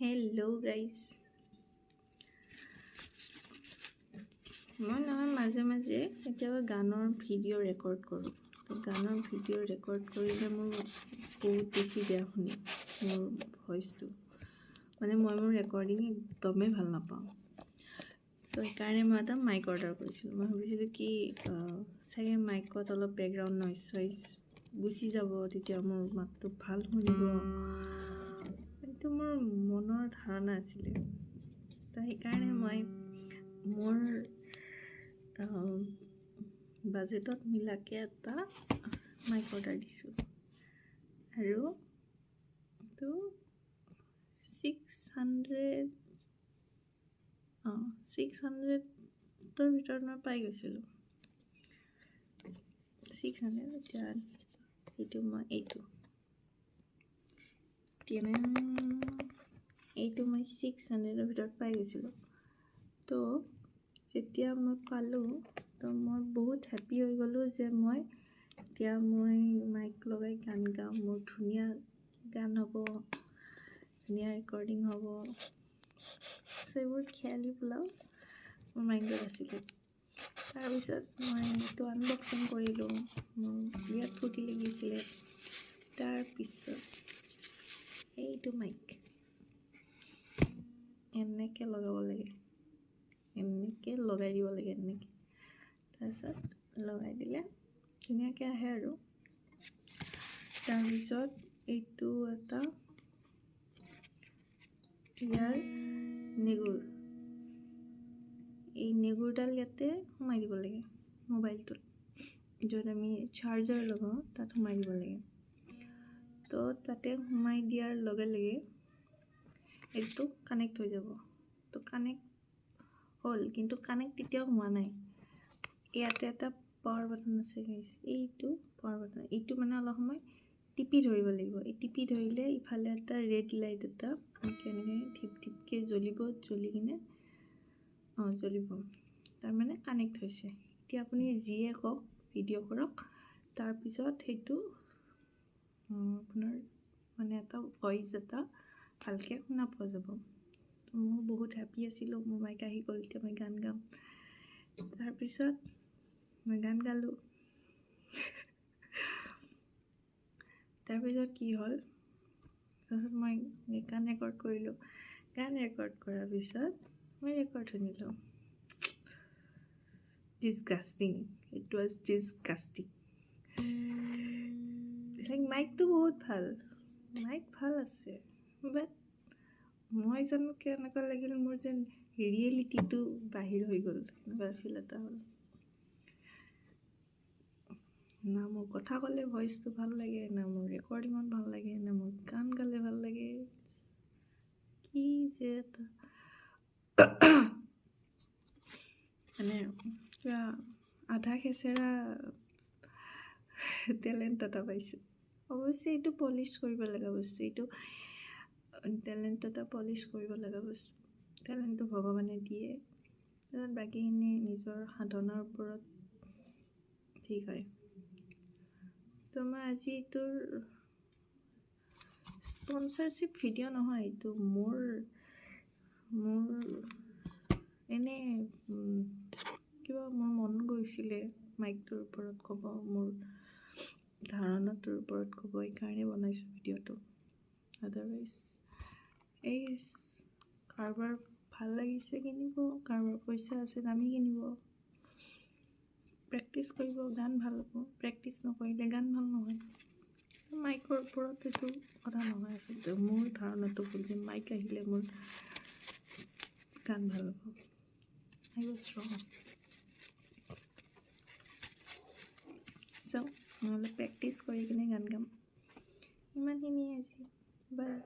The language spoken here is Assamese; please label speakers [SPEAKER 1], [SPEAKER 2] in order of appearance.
[SPEAKER 1] Hello guys. মই নহয় মাজে মাজে কেতিয়াবা গানৰ ভিডিঅ' ৰেকৰ্ড কৰোঁ। তো গানৰ ভিডিঅ' ৰেকৰ্ড কৰিলে মোৰ বহুত বেছি বেয়া শুনি মোৰ ভইচটো, মানে মই মোৰ ৰেকৰ্ডিং একদমেই ভাল নাপাওঁ। তো সেইকাৰণে মই এটা মাইক অৰ্ডাৰ কৰিছিলোঁ। মই ভাবিছিলোঁ কি চাগে মাইকত অলপ বেকগ্ৰাউণ্ড নইজ গুচি যাব, তেতিয়া মোৰ মাতটো ভাল শুনিব। এইটো মোৰ মনৰ ধাৰণা আছিলে। তো সেইকাৰণে মই মোৰ বাজেটত মিলাকে এটা মাইক অৰ্ডাৰ দিছোঁ, আৰু এইটো 600ৰ ভিতৰত মই পাই গৈছিলোঁ। 600 এতিয়া এইটো মই এইটো মই 600ৰ ভিতৰত পাই গৈছিলোঁ। তো যেতিয়া মই পালোঁ, তো মই বহুত হেপ্পী হৈ গ'লোঁ যে মই মাইক লগাই গান গাম, মোৰ ধুনীয়া গান হ'ব, ধুনীয়া ৰেকৰ্ডিং হ'ব। সেইবোৰ খেয়ালি পেলাও মোৰ মাইণ্ডত আছিলে। তাৰপিছত মই এইটো আনবক্সিং কৰিলোঁ, মোৰ বিৰাট ফূৰ্তি লাগিছিলে। তাৰপিছত এইটো মাইক এনেকৈ লগাব লাগে, এনেকৈ লগাই দিব লাগে, এনেকৈ। তাৰপিছত লগাই দিলে ধুনীয়াকৈ আহে আৰু। তাৰপিছত এইটো এটা ইয়াৰ নেগুৰ, এই নেগুৰডাল ইয়াতে সোমাই দিব লাগে মোবাইলটোত, য'ত আমি চাৰ্জাৰ লগাওঁ তাত সোমাই দিব লাগে। তো তাতে সোমাই দিয়াৰ লগে লগে এইটো কানেক্ট হৈ যাব। তো কানেক্ট হ'ল, কিন্তু কানেক্ট এতিয়াও হোৱা নাই। ইয়াতে এটা পাৱাৰ বাটন আছে গাইছ, এইটো পাৱাৰ বাটন। এইটো মানে অলপ সময় টিপি ধৰিব লাগিব। এই টিপি ধৰিলে ইফালে এটা ৰেড লাইট এটা এনেকৈ ধিপ ধিপকৈ জ্বলিব, জ্বলি কিনে জ্বলিব, তাৰমানে কানেক্ট হৈছে। এতিয়া আপুনি যিয়ে কওক, ভিডিঅ' কৰক, তাৰপিছত সেইটো আপোনাৰ মানে এটা ভইচ এটা ভালকৈ শুনা পোৱা যাব। মই বহুত হেপ্পী আছিলোঁ, মোৰ মাইক আহি গ'ল, এতিয়া মই গান গাম। তাৰপিছত মই গান গালোঁ। তাৰপিছত কি হ'ল, তাৰপিছত মই গান ৰেকৰ্ড কৰিলোঁ। গান ৰেকৰ্ড কৰাৰ পিছত মই ৰেকৰ্ড শুনিলোঁ। ডিছগাষ্টিং, ইট ৱাজ ডিছগাষ্টিং। মাইকটো বহুত ভাল, মাইক ভাল আছে, বাট মই জানো কেনেকুৱা লাগিল, মোৰ যেন ৰিয়েলিটিটো বাহিৰ হৈ গ'ল, এনেকুৱা ফিল এটা হ'ল। না মোৰ কথা ক'লে ভইচটো ভাল লাগে, না মোৰ ৰেকৰ্ডিঙত ভাল লাগে, না মোৰ গান গালে ভাল লাগে। কি যে এটা মানে কিবা আধা খেচেৰা টেলেণ্ট এটা পাইছোঁ। অৱশ্যে এইটো পলিচ কৰিব লগা বস্তু, এইটো টেলেণ্ট এটা পলিচ কৰিব লগা বস্তু। টেলেণ্টটো ভগৱানে দিয়ে, বাকীখিনি নিজৰ সাধনাৰ ওপৰত ঠিক হয়। তো মই আজি এইটোৰ স্পনচাৰশ্বিপ ভিডিঅ' নহয়, এইটো মোৰ এনে কিবা মোৰ মন গৈছিলে মাইকটোৰ ওপৰত ক'ব, মোৰ ধাৰণাটোৰ ওপৰত ক'ব, সেইকাৰণে বনাইছোঁ ভিডিঅ'টো। আদাৰৱাইজ এই কাৰোবাৰ ভাল লাগিছে কিনিব, কাৰোবাৰ পইচা আছে দামী কিনিব, প্ৰেক্টিচ কৰিব, গান ভাল হ'ব। প্ৰেক্টিচ নকৰিলে গান ভাল নহয়। মাইকৰ ওপৰত এইটো কথা নহয়। আচলতে মোৰ ধাৰণাটো হ'ল যে মাইক আহিলে মোৰ গান ভাল হ'ব। আই ৱাজ ৰং। চ' নহ'লে প্ৰেক্টিচ কৰি কিনে গান গাম। ইমানখিনিয়ে আজি, বাই।